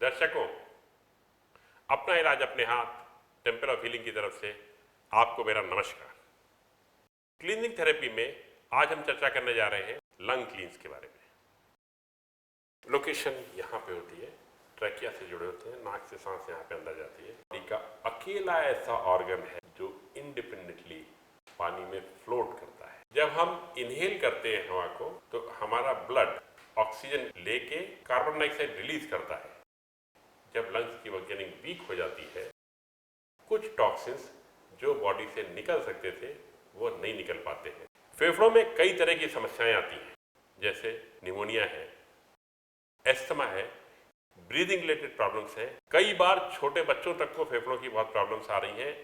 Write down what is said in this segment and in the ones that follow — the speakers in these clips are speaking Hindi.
दर्शकों, अपना इलाज अपने हाथ टेम्पल ऑफ हीलिंग की तरफ से आपको मेरा नमस्कार। क्लीनिंग थेरेपी में आज हम चर्चा करने जा रहे हैं लंग क्लींस के बारे में। लोकेशन यहाँ पे होती है, ट्रैकिया से जुड़े होते हैं, नाक से सांस यहाँ पे अंदर जाती है। बॉडी का अकेला ऐसा ऑर्गन है जो इंडिपेंडेंटली पानी में फ्लोट करता है। जब हम इनहेल करते हैं हवा को तो हमारा ब्लड ऑक्सीजन लेके कार्बन डाइऑक्साइड रिलीज करता है। जब लंग्स की वर्किंग वीक हो जाती है, कुछ टॉक्सिन्स जो बॉडी से निकल सकते थे वो नहीं निकल पाते हैं। फेफड़ों में कई तरह की समस्याएं आती हैं, जैसे निमोनिया है, एस्थमा है, ब्रीदिंग रिलेटेड प्रॉब्लम्स हैं। कई बार छोटे बच्चों तक को फेफड़ों की बहुत प्रॉब्लम्स आ रही हैं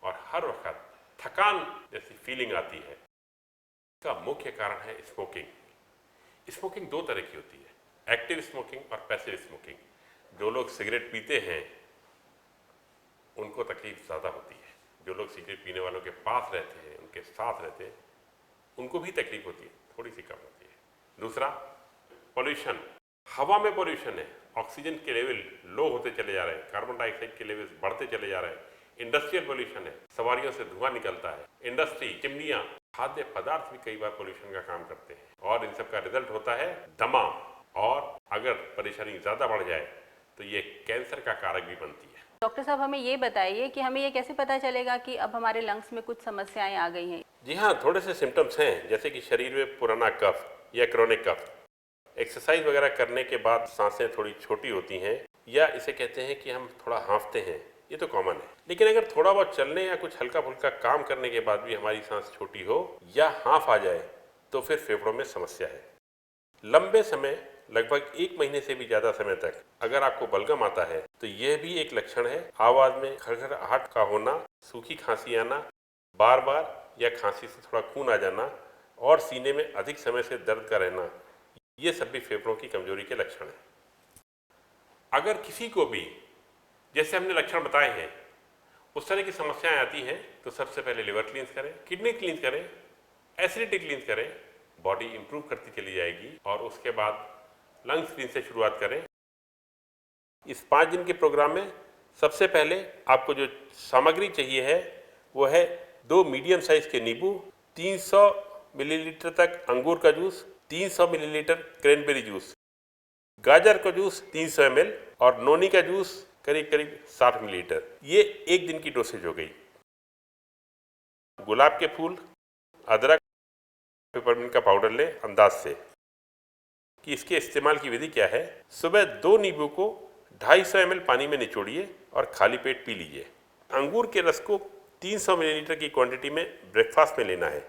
और हर वक्त थकान जैसी फीलिंग आती है। इसका मुख्य कारण है स्मोकिंग। स्मोकिंग दो तरह की होती है, एक्टिव स्मोकिंग और पैसिव स्मोकिंग। जो लोग सिगरेट पीते हैं उनको तकलीफ ज़्यादा होती है, जो लोग सिगरेट पीने वालों के पास रहते हैं, उनके साथ रहते हैं, उनको भी तकलीफ होती है, थोड़ी सी कम होती है। दूसरा, पॉल्यूशन। हवा में पॉल्यूशन है, ऑक्सीजन के लेवल लो होते चले जा रहे हैं, कार्बन डाइऑक्साइड के लेवल बढ़ते चले जा रहे हैं। इंडस्ट्रियल पॉल्यूशन है, सवारियों से धुआं निकलता है। इंडस्ट्री, चिमनियाँ, खाद्य पदार्थ भी कई बार पॉल्यूशन का काम करते हैं और इन सब का रिजल्ट होता है दमा, और अगर परेशानी ज़्यादा बढ़ जाए तो ये कैंसर का कारक भी बनती है। डॉक्टर साहब, हमें ये बताइए कि हमें ये कैसे पता चलेगा कि अब हमारे लंग्स में कुछ समस्याएं आ गई हैं? जी हाँ, थोड़े से सिम्टम्स हैं, जैसे कि शरीर में पुराना कफ या क्रोनिक कफ, एक्सरसाइज वगैरह करने के बाद सांसें थोड़ी छोटी होती हैं, या इसे कहते हैं कि हम थोड़ा हाँफते हैं, ये तो कॉमन है। लेकिन अगर थोड़ा बहुत चलने या कुछ हल्का फुल्का काम करने के बाद भी हमारी सांस छोटी हो या हाँफ आ जाए तो फिर फेफड़ों में समस्या है। लंबे समय, लगभग 1 महीने से भी ज़्यादा समय तक अगर आपको बलगम आता है तो यह भी एक लक्षण है। आवाज़ में खड़खड़ाहट का होना, सूखी खांसी आना, बार बार या खांसी से थोड़ा खून आ जाना और सीने में अधिक समय से दर्द का रहना, ये सब भी फेफड़ों की कमजोरी के लक्षण हैं। अगर किसी को भी जैसे हमने लक्षण बताए हैं उस तरह की समस्याएं आती हैं तो सबसे पहले लिवर क्लींस करें, किडनी क्लींस करें, एसिडिटी क्लींस करें, बॉडी इंप्रूव करती चली जाएगी। और उसके बाद लंग्स क्लींस से शुरुआत करें। इस 5 दिन के प्रोग्राम में सबसे पहले आपको जो सामग्री चाहिए है वो है 2 मीडियम साइज के नींबू, 300 मिलीलीटर तक अंगूर का जूस, 300 मिलीलीटर क्रैनबेरी जूस, गाजर का जूस 300 ml और नोनी का जूस करीब करीब 60 मिलीलीटर। ये 1 दिन की डोसेज हो गई। गुलाब के फूल, अदरक, पेपरमिंट का पाउडर लें अंदाज से। कि इसके इस्तेमाल की विधि क्या है। सुबह 2 नींबू को 250 ml पानी में निचोड़िए और खाली पेट पी लीजिए। अंगूर के रस को 300 मिलीलीटर की क्वांटिटी में ब्रेकफास्ट में लेना है।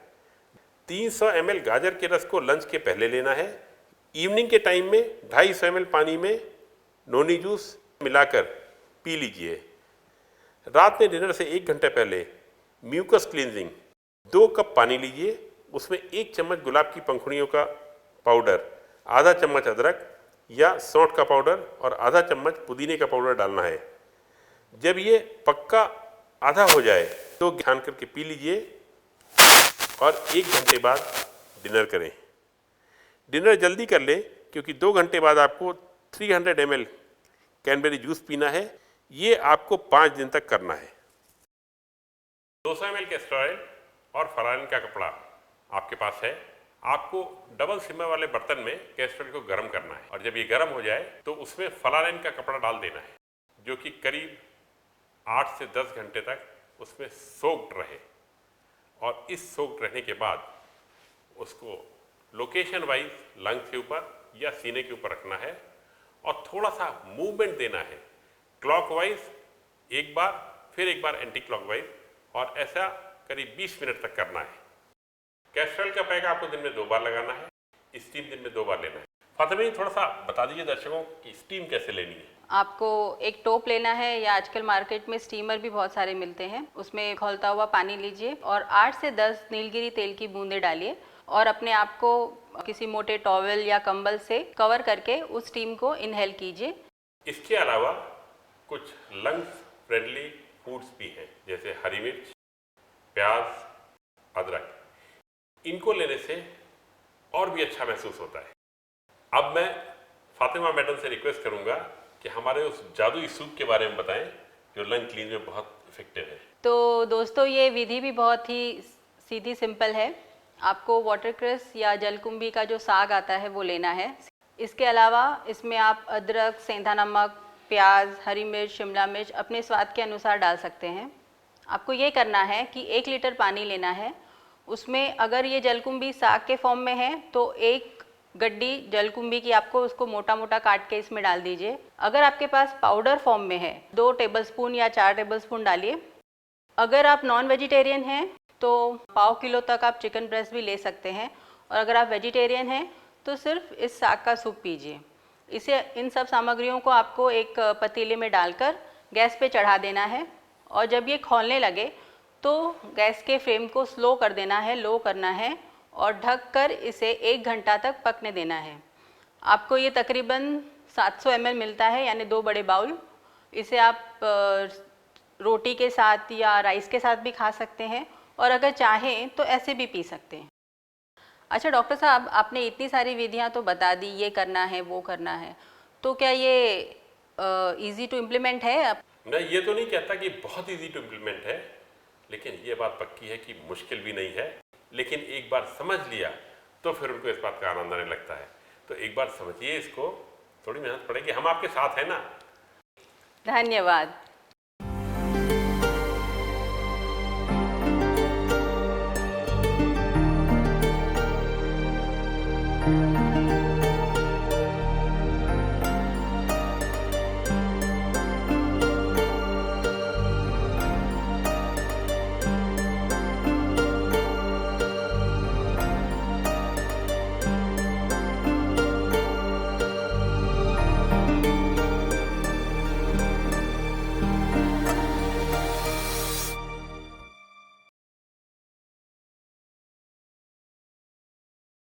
300 ml गाजर के रस को लंच के पहले लेना है। इवनिंग के टाइम में 250 ml पानी में नोनी जूस मिलाकर पी लीजिए। रात में डिनर से 1 घंटे पहले म्यूकस क्लींजिंग 2 कप पानी लीजिए, उसमें 1 चम्मच गुलाब की पंखुड़ियों का पाउडर, आधा चम्मच अदरक या सौंठ का पाउडर और आधा चम्मच पुदीने का पाउडर डालना है। जब ये पक्का आधा हो जाए तो छान करके पी लीजिए और 1 घंटे बाद डिनर करें। डिनर जल्दी कर लें क्योंकि 2 घंटे बाद आपको 300 ml क्रैनबेरी जूस पीना है। ये आपको 5 दिन तक करना है। 200 ml कैस्टर ऑयल और फरारीन का कपड़ा आपके पास है। आपको डबल सिमर वाले बर्तन में कैस्टर ऑयल को गर्म करना है और जब ये गर्म हो जाए तो उसमें फलाराइन का कपड़ा डाल देना है, जो कि करीब 8 से 10 घंटे तक उसमें सोक्ड रहे। और इस सोक्ड रहने के बाद उसको लोकेशन वाइज लंग्स के ऊपर या सीने के ऊपर रखना है और थोड़ा सा मूवमेंट देना है, क्लॉकवाइज एक बार, फिर एक बार एंटी क्लॉकवाइज, और ऐसा करीब 20 मिनट तक करना है। कैस्टर ऑयल का पैक आपको दिन में 2 बार लगाना है, स्टीम दिन में 2 बार लेना है। फातिमा जी, थोड़ा सा बता दीजिए दर्शकों कि स्टीम कैसे लेनी है। आपको एक टोप लेना है या आजकल मार्केट में स्टीमर भी बहुत सारे मिलते हैं, उसमें खौलता हुआ पानी लीजिए और 8 से 10 नीलगिरी तेल की बूंदें डालिए और अपने आप को किसी मोटे टॉवेल या कंबल से कवर करके उस स्टीम को इनहेल कीजिए। इसके अलावा कुछ लंग्स फ्रेंडली फूड्स भी हैं, जैसे हरी मिर्च, प्याज, अदरक। इनको लेने से और भी अच्छा महसूस होता है। अब मैं फातिमा मैडम से रिक्वेस्ट करूंगा कि हमारे उस जादुई सूप के बारे में बताएं जो लंग क्लीन में बहुत इफेक्टिव है। तो दोस्तों ये विधि भी बहुत ही सीधी सिंपल है। आपको वाटरक्रेस या जलकुंभी का जो साग आता है वो लेना है। इसके अलावा इसमें आप अदरक, सेंधा नमक, प्याज, हरी मिर्च, शिमला मिर्च अपने स्वाद के अनुसार डाल सकते हैं। आपको ये करना है कि 1 लीटर पानी लेना है। उसमें अगर ये जलकुंभी साग के फॉर्म में है तो 1 गड्डी जलकुंभी की आपको उसको मोटा मोटा काट के इसमें डाल दीजिए। अगर आपके पास पाउडर फॉर्म में है 2 टेबलस्पून या 4 टेबलस्पून डालिए। अगर आप नॉन वेजिटेरियन हैं तो पाव किलो तक आप चिकन ब्रेस्ट भी ले सकते हैं, और अगर आप वेजिटेरियन हैं तो सिर्फ इस साग का सूप पीजिए। इसे इन सब सामग्रियों को आपको एक पतीले में डालकर गैस पे चढ़ा देना है, और जब ये खौलने लगे तो गैस के फ्लेम को स्लो कर देना है, लो करना है, और ढककर इसे 1 घंटा तक पकने देना है। आपको ये तकरीबन 700 ml मिलता है, यानी 2 बड़े बाउल। इसे आप रोटी के साथ या राइस के साथ भी खा सकते हैं, और अगर चाहें तो ऐसे भी पी सकते हैं। अच्छा डॉक्टर साहब, आपने इतनी सारी विधियां तो बता दी, ये करना है वो करना है, तो क्या ये इजी टू इम्प्लीमेंट है? मैं ये तो नहीं कहता कि बहुत इजी टू इम्प्लीमेंट है, लेकिन ये बात पक्की है कि मुश्किल भी नहीं है। लेकिन एक बार समझ लिया तो फिर उनको इस बात का आनंद आने लगता है। तो एक बार समझिए इसको, थोड़ी मेहनत पड़ेगी, हम आपके साथ हैं ना। धन्यवाद।